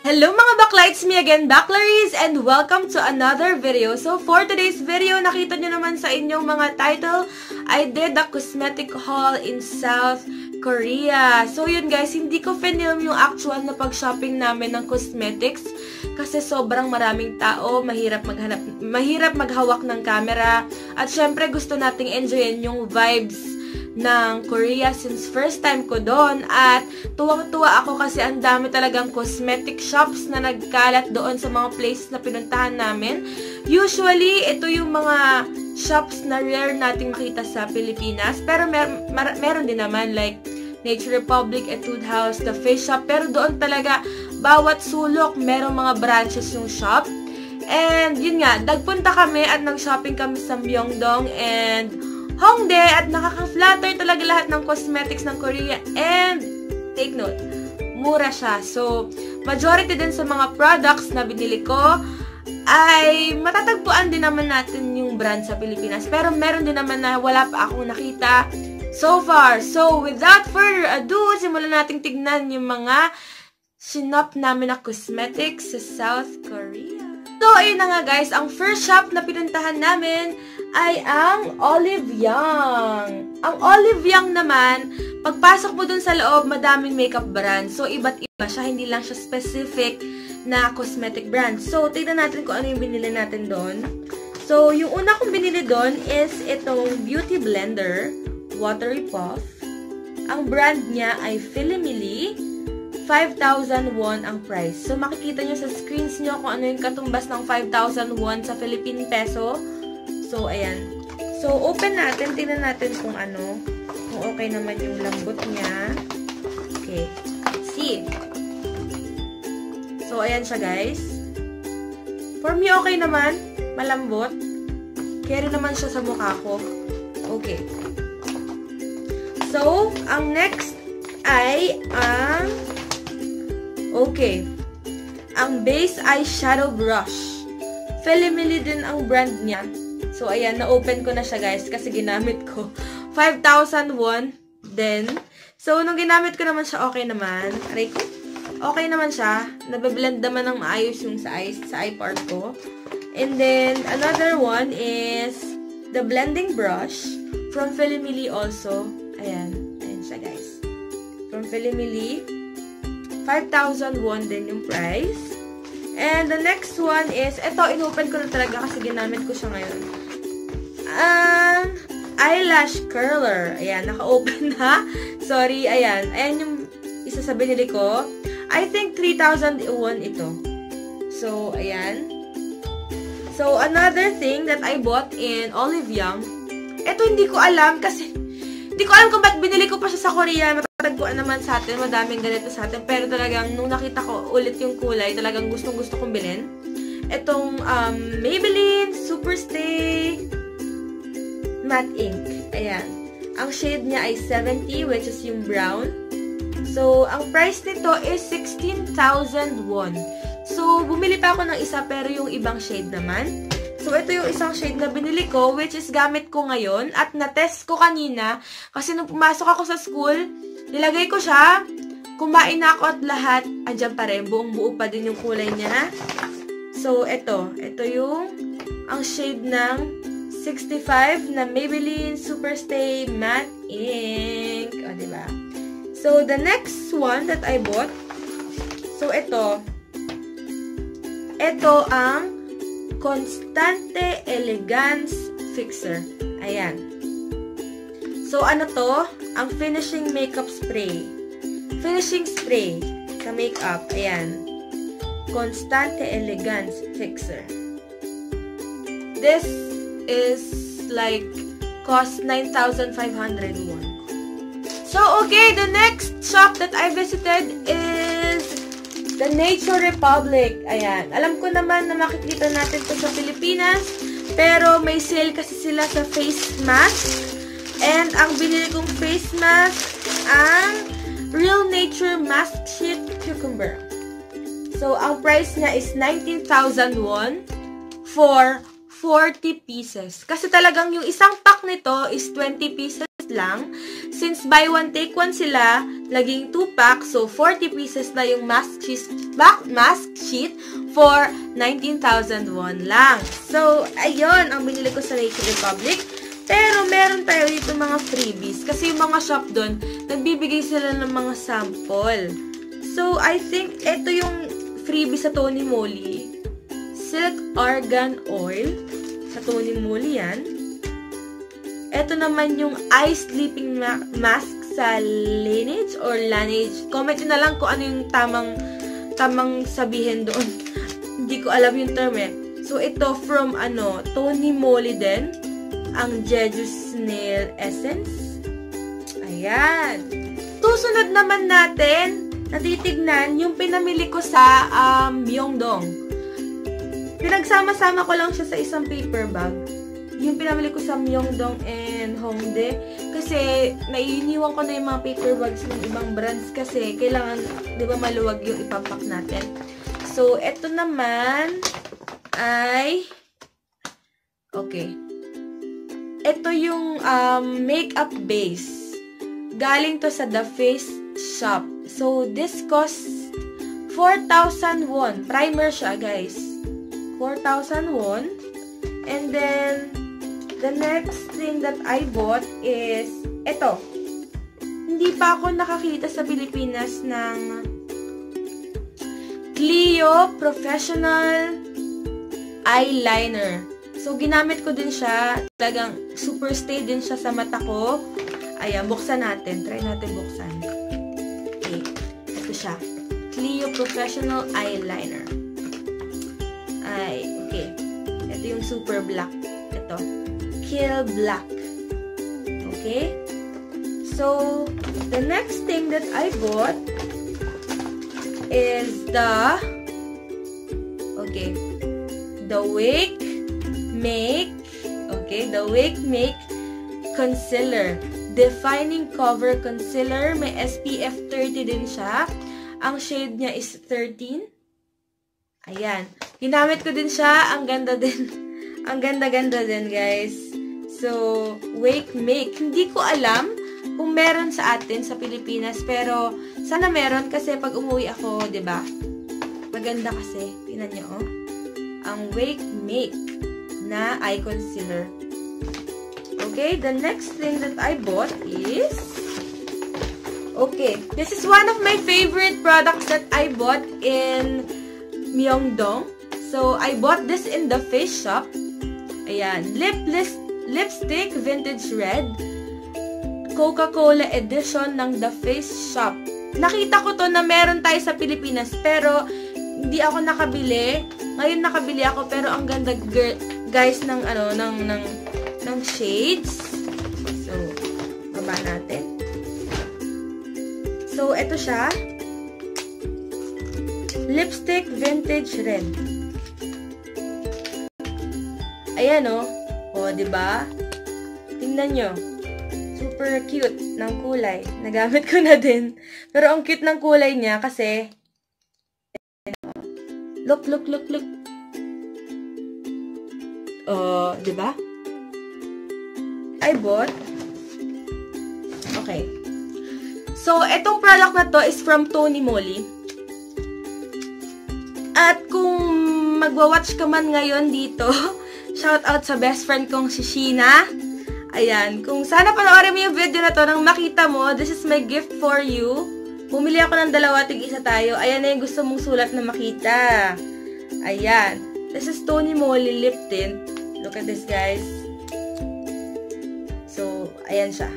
Hello mga bakla, it's me again, Baklaries, and welcome to another video. So for today's video, nakita nyo naman sa inyong mga title, I did a cosmetic haul in South Korea. So yun guys, hindi ko film yung actual na pag-shopping namin ng cosmetics kasi sobrang maraming tao, mahirap maghawak ng camera, at syempre gusto nating enjoyin yung vibes ng Korea since first time ko doon, at tuwang-tuwa ako kasi ang dami talagang cosmetic shops na nagkalat doon sa mga places na pinuntahan namin. Usually, ito yung mga shops na rare nating makita sa Pilipinas, pero meron din naman like Nature Republic, Etude House, The Face Shop, pero doon talaga bawat sulok merong mga branches yung shop. And yun nga, nagpunta kami at nag-shopping kami sa Myeongdong and Hongdae, at nakaka-flatter talaga lahat ng cosmetics ng Korea. And take note, mura siya. So, majority din sa mga products na binili ko ay matatagpuan din naman natin yung brand sa Pilipinas. Pero meron din naman na wala pa akong nakita so far. So, without further ado, simulan nating tignan yung mga sinop namin na cosmetics sa South Korea. So, ayun na nga guys, ang first shop na pinuntahan namin ay ang Olive Young. Ang Olive Young naman, pagpasok mo dun sa loob, madaming makeup brand. So, iba't iba siya. Hindi lang siya specific na cosmetic brand. So, tignan natin kung ano yung binili natin doon. So, yung una kong binili doon is itong Beauty Blender Watery Puff. Ang brand niya ay Filimili. 5,000 won ang price. So, makikita nyo sa screens nyo kung ano yung katumbas ng 5,000 won sa Philippine peso. So, ayan. So, open natin. Tingnan natin kung ano. Kung okay naman yung lambot niya. Okay. See. So, ayan siya, guys. For me, okay naman. Malambot. Carry naman siya sa mukha ko. Okay. So, ang next ay ang okay. Ang base eyeshadow brush. Filimili din ang brand niya. So, ayan, na-open ko na siya, guys, kasi ginamit ko 5,000 won din. So, nung ginamit ko naman siya, okay naman. Aray ko. Okay naman siya. Nabablend naman ng maayos yung sa eye part ko. And then, another one is the blending brush from Filimili also. Ayan. Ayan siya, guys. From Filimili. 5,000 won din yung price. And the next one is, ito, inopen ko na talaga kasi ginamit ko siya ngayon. Eyelash curler. Ayan, naka-open na. Sorry, ayan. Ayan yung isa sa binili ko. I think 3,000 won ito. So, ayan. So, another thing that I bought in Olive Young. Ito, hindi ko alam kasi hindi ko alam kung ba't binili ko pa siya sa Korea. Matatagpuan naman sa atin. Madaming ganito sa atin. Pero talagang, nung nakita ko ulit yung kulay, talagang gustong-gusto kong bilhin. Itong Maybelline Superstay Matte Ink. Ayan. Ang shade niya ay 70, which is yung brown. So, ang price nito is 16,000 won. So, bumili pa ako ng isa, pero yung ibang shade naman. So, ito yung isang shade na binili ko, which is gamit ko ngayon. At na-test ko kanina, kasi nung pumasok ako sa school, nilagay ko siya, kumain na ako at lahat, andyan pa rin, buong-buo pa din yung kulay niya. So, ito yung, ang shade ng 65 na Maybelline Superstay Matte Ink. O, diba? So, the next one that I bought, so, ito ang Constante Elegance Fixer. Ayan. So, ano to? Ang finishing makeup spray. Finishing spray sa makeup. Ayan. Constante Elegance Fixer. This is like cost 9,500 won. So, okay, the next shop that I visited is the Nature Republic. Ayan. Alam ko naman na makikita natin to sa Pilipinas, pero may sale kasi sila sa face mask. And ang binili kong face mask, ang Real Nature Mask Sheet Cucumber. So, ang price niya is 19,000 won for 40 pieces. Kasi talagang yung isang pack nito is 20 pieces. pieces lang. Since buy one, take one sila, laging 2 packs. So, 40 pieces na yung mask sheet for 19,000 won lang. So, ayun ang binili ko sa Nature Republic. Pero, meron tayo dito mga freebies. Kasi yung mga shop doon, nagbibigay sila ng mga sample. So, I think ito yung freebie sa Tony Moly. Silk Argan Oil. Sa Tony Moly yan. Ito naman yung Eye Sleeping Mask sa Laneige or Laneige. Comment nyo na lang kung ano yung tamang sabihin doon. Hindi ko alam yung term eh. So, ito from Tony Moly din. Ang Jeju Snail Essence. Ayan. Susunod naman natin, natitignan yung pinamili ko sa Myeongdong. Pinagsama-sama ko lang siya sa isang paper bag. Yung pinamili ko sa Myeongdong and Hongdae. Kasi, naiiniwan ko na yung mga paper bags ng ibang brands kasi kailangan, di ba, maluwag yung ipapak natin. So, eto naman ay okay. Ito yung makeup base. Galing to sa The Face Shop. So, this costs 4,000 won. Primer siya, guys. 4,000 won. And then, the next thing that I bought is ito. Hindi pa ako nakakita sa Pilipinas ng Clio Professional Eyeliner. So, ginamit ko din siya. Talagang super stay din siya sa mata ko. Ayan, buksan natin. Try natin buksan. Okay. Ito siya. Clio Professional Eyeliner. Ay, okay. Ito yung super black. Ito. Kill Black. Okay? So, the next thing that I bought is the Wake Make Concealer. Defining Cover Concealer. May SPF 30 din siya. Ang shade niya is 13. Ayan. Ginamit ko din siya. Ang ganda din. Ang ganda-ganda din, guys. So, Wake Make. Hindi ko alam kung meron sa atin sa Pilipinas. Pero, sana meron kasi pag umuwi ako, 'di ba? Maganda kasi. Tingnan niyo, oh. Ang Wake Make na eye concealer. Okay, the next thing that I bought is this is one of my favorite products that I bought in Myeongdong. So, I bought this in The Face Shop. Ayan, lipstick vintage red. Coca-Cola edition ng The Face Shop. Nakita ko to na meron tayo sa Pilipinas pero hindi ako nakabili. Ngayon nakabili ako pero ang ganda guys ng ng shades. So, baba natin. So, ito siya. Lipstick vintage red. Ayan, oh. O, diba? Tingnan nyo. Super cute ng kulay. Nagamit ko na din. Pero ang cute ng kulay niya kasi look. Oh, diba? I bought. Okay. So, itong product na to is from Tony Moly. At kung magwa-watch ka man ngayon dito, shout out sa best friend kong si Sheena. Ayan. Kung sana panoorin mo yung video na to nang makita mo, this is my gift for you. Bumili ako ng dalawa, tig-isa tayo. Ayan na yung gusto mong sulat na makita. Ayan. This is Tony Moly lip tint. Look at this, guys. So, ayan siya.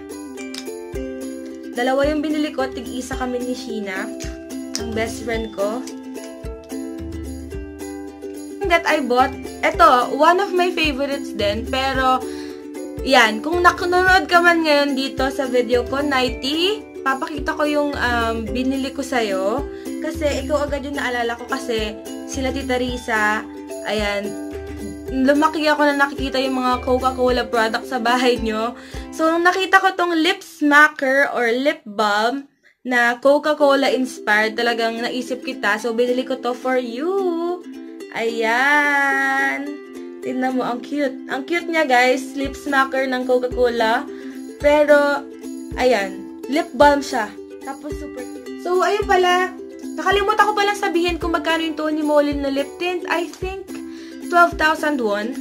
Dalawa yung binili ko, tig-isa kami ni Sheena, ang best friend ko. That I bought, eto, one of my favorites din, pero, yan, kung nanonood ka man ngayon dito sa video ko, Nighty, papakita ko yung binili ko sa'yo, kasi ikaw agad yung naalala ko kasi sila Tita Risa, ayan, lumaki ako na nakikita yung mga Coca-Cola products sa bahay nyo. So, nung nakita ko tong lip smacker or lip balm na Coca-Cola inspired, talagang naisip kita. So, binili ko to for you. Ayan. Tingnan mo, ang cute. Ang cute niya, guys. Lip smacker ng Coca-Cola. Pero, ayan, lip balm siya. Tapos, super cute. So, ayun pala, nakalimutan ko palang sabihin kung magkano yung Tony Moly na lip tint. I think, 12,000 won.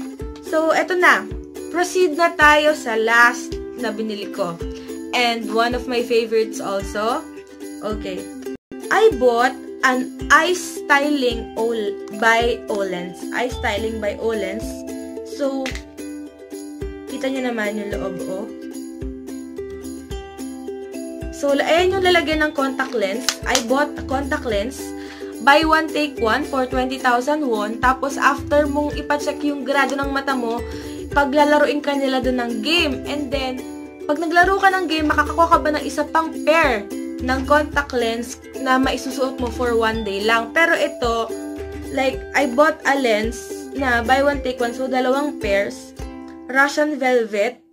So, eto na. Proceed na tayo sa last na binili ko. And one of my favorites also. Okay. I bought an eye styling by Olens. Eye styling by Olens. So, kita nyo naman yung loob, oh. So, ayan yung lalagyan ng contact lens. I bought a contact lens. Buy one, take one for 20,000 won. Tapos, after mong ipacheck yung grado ng mata mo, paglalaruin ka nila doon ng game. And then, pag naglaro ka ng game, makakakuha ka ba ng isa pang pair ng contact lens na maisusuot mo for one day lang. Pero ito, like, I bought a lens na buy one, take one. So, dalawang pairs. Russian Velvet.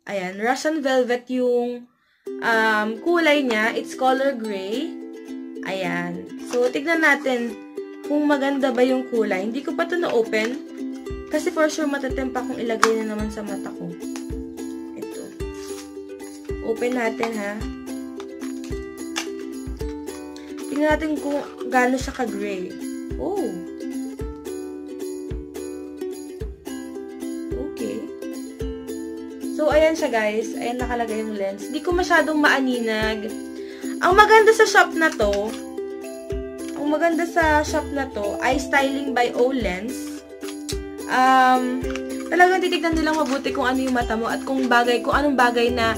Ayan, Russian Velvet yung kulay niya. It's color gray. Ayan. So, tignan natin kung maganda ba yung kulay. Hindi ko pa ito na-open. Kasi for sure, matatempa kung ilagay na naman sa mata ko. Ito. Open natin, ha. Tignan natin kung gaano siya ka-gray. Oh. Okay. So, ayan siya, guys. Ayan nakalagay yung lens. Hindi ko masyadong maaninag. Ang maganda sa shop na to, Eye Styling by Olens. Talagang titignan nilang mabuti kung ano yung mata mo at kung anong bagay na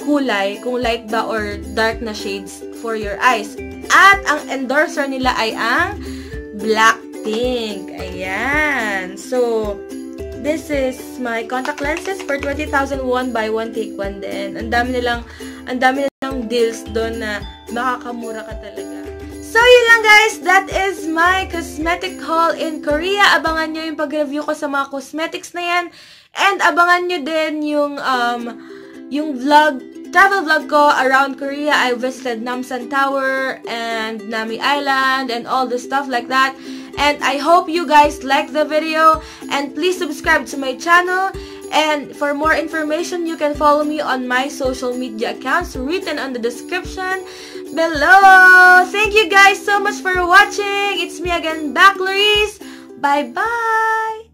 kulay, kung light ba or dark na shades for your eyes. At ang endorser nila ay ang Blackpink. Ayan. So, this is my contact lenses for 20,000 won, buy one, take one din. Ang dami nilang deals doon na makakamura ka talaga. So, yun lang guys. That is my cosmetic haul in Korea. Abangan nyo yung pag-review ko sa mga cosmetics na yan. And abangan nyo din yung travel vlog ko around Korea. I visited Namsan Tower and Nami Island and all the stuff like that. And I hope you guys like the video. And please subscribe to my channel. And for more information, you can follow me on my social media accounts written on the description below. Thank you guys so much for watching. It's me again, Back Laurice. Bye-bye!